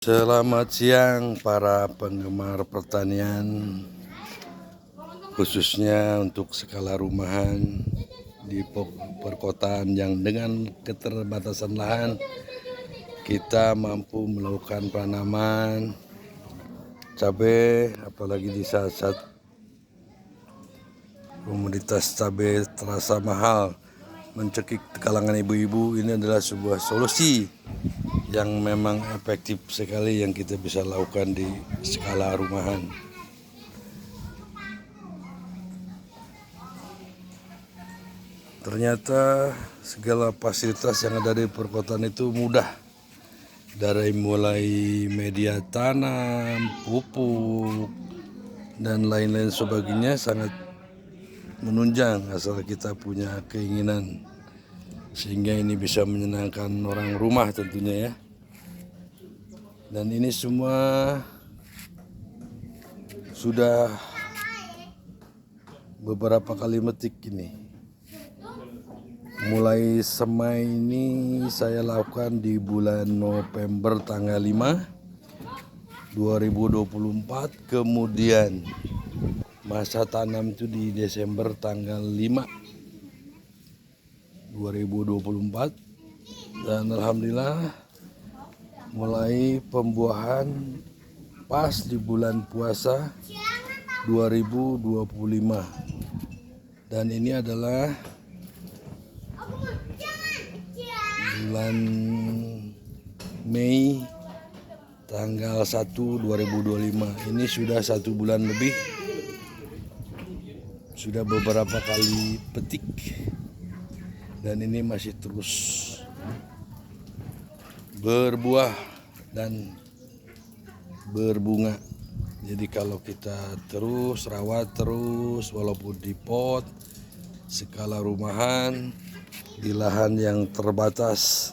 Selamat siang para penggemar pertanian, khususnya untuk skala rumahan di perkotaan yang dengan keterbatasan lahan kita mampu melakukan penanaman cabai, apalagi di saat-saat komoditas cabai terasa mahal mencekik kalangan ibu-ibu. Ini adalah sebuah solusi yang memang efektif sekali yang kita bisa lakukan di skala rumahan. Ternyata segala fasilitas yang ada di perkotaan itu mudah, dari mulai media tanam, pupuk, dan lain-lain sebagainya sangat menunjang asal kita punya keinginan, sehingga ini bisa menyenangkan orang rumah tentunya ya. Dan ini semua sudah beberapa kali metik ini. Mulai semai ini saya lakukan di bulan November tanggal 5 2024, kemudian masa tanam itu di Desember tanggal 5 2024, dan alhamdulillah mulai pembuahan pas di bulan puasa 2025, dan ini adalah bulan Mei tanggal 1 2025. Ini sudah 1 bulan lebih, sudah beberapa kali petik, dan ini masih terus berbuah dan berbunga. Jadi kalau kita terus rawat terus, walaupun di pot, skala rumahan, di lahan yang terbatas.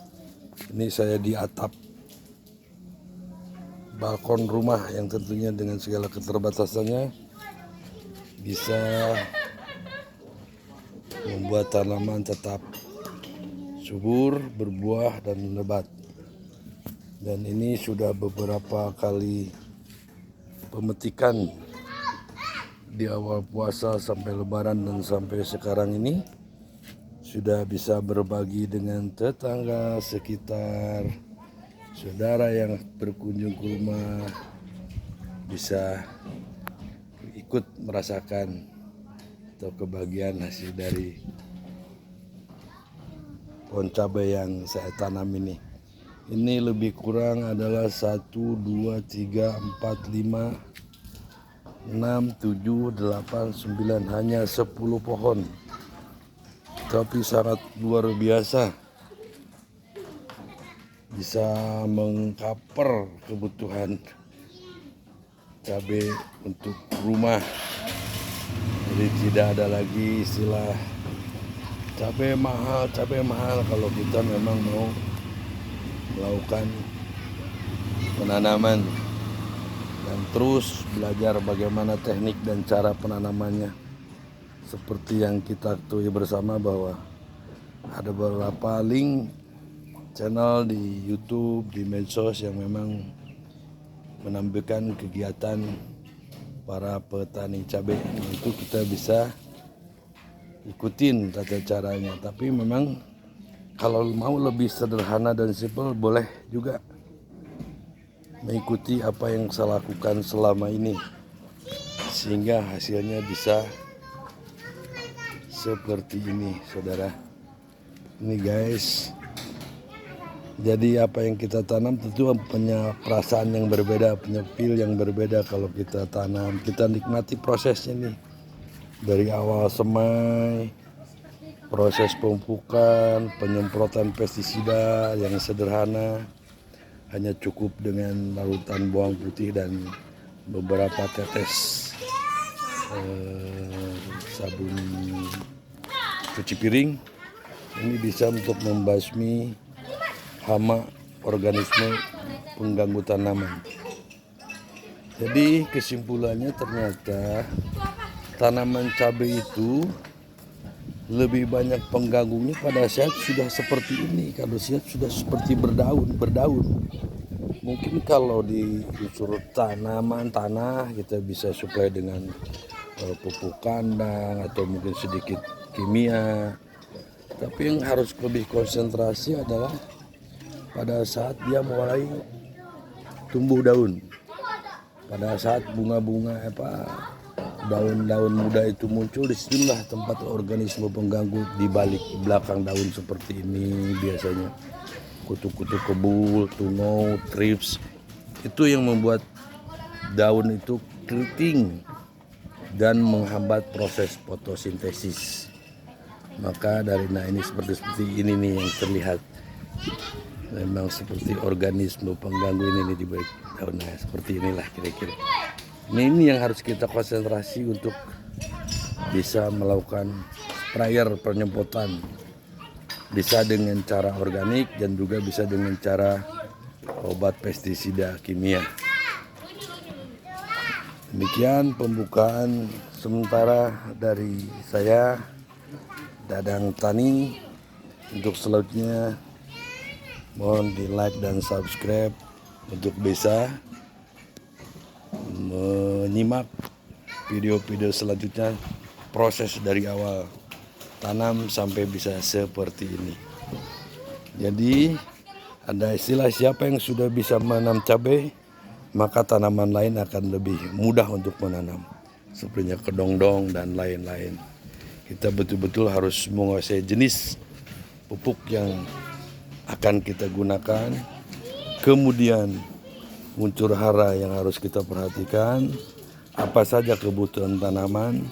Ini saya di atap balkon rumah yang tentunya dengan segala keterbatasannya bisa membuat tanaman tetap subur, berbuah, dan lebat. Dan ini sudah beberapa kali pemetikan di awal puasa sampai lebaran, dan sampai sekarang ini sudah bisa berbagi dengan tetangga sekitar, saudara yang berkunjung ke rumah bisa ikut merasakan atau kebahagiaan hasil dari pohon cabai yang saya tanam ini. Ini lebih kurang adalah 1, 2, 3, 4, 5, 6, 7, 8, 9, hanya 10 pohon. Tapi sangat luar biasa, bisa mengcover kebutuhan cabai untuk rumah. Jadi tidak ada lagi istilah cabai mahal kalau kita memang mau melakukan penanaman dan terus belajar bagaimana teknik dan cara penanamannya. Seperti yang kita ketahui bersama bahwa ada beberapa link channel di YouTube, di medsos yang memang menampilkan kegiatan para petani cabai. Itu kita bisa ikutin tata caranya, tapi memang kalau mau lebih sederhana dan simpel, boleh juga mengikuti apa yang saya lakukan selama ini, sehingga hasilnya bisa seperti ini, saudara. Ini guys, jadi apa yang kita tanam tentu punya perasaan yang berbeda, punya feel yang berbeda. Kalau kita tanam, kita nikmati prosesnya nih, dari awal semai, proses pemupukan, penyemprotan pestisida yang sederhana, hanya cukup dengan larutan bawang putih dan beberapa tetes sabun cuci piring. Ini bisa untuk membasmi hama organisme pengganggu tanaman. Jadi kesimpulannya ternyata tanaman cabai itu lebih banyak pengganggunya pada saat sudah seperti ini. Kalau siap sudah seperti berdaun, Mungkin kalau di unsur tanaman tanah kita bisa supply dengan pupuk kandang atau mungkin sedikit kimia. Tapi yang harus lebih konsentrasi adalah pada saat dia mulai tumbuh daun, pada saat bunga-bunga daun-daun muda itu muncul, disitulah tempat organisme pengganggu di balik belakang daun seperti ini biasanya. Kutu-kutu kebul, tungau, thrips, itu yang membuat daun itu keriting dan menghambat proses fotosintesis. Maka ini seperti ini nih yang terlihat. Memang seperti organisme pengganggu ini di balik daunnya, seperti inilah kira-kira. Ini yang harus kita konsentrasi untuk bisa melakukan sprayer penyemprotan. Bisa dengan cara organik dan juga bisa dengan cara obat pestisida kimia. Demikian pembukaan sementara dari saya, Dadang Tani. Untuk selanjutnya mohon di like dan subscribe untuk bisa menyimak video-video selanjutnya, proses dari awal tanam sampai bisa seperti ini. Jadi ada istilah, siapa yang sudah bisa menanam cabai maka tanaman lain akan lebih mudah untuk menanam, sepertinya kedongdong dan lain-lain. Kita betul-betul harus menguasai jenis pupuk yang akan kita gunakan, kemudian unsur hara yang harus kita perhatikan, apa saja kebutuhan tanaman,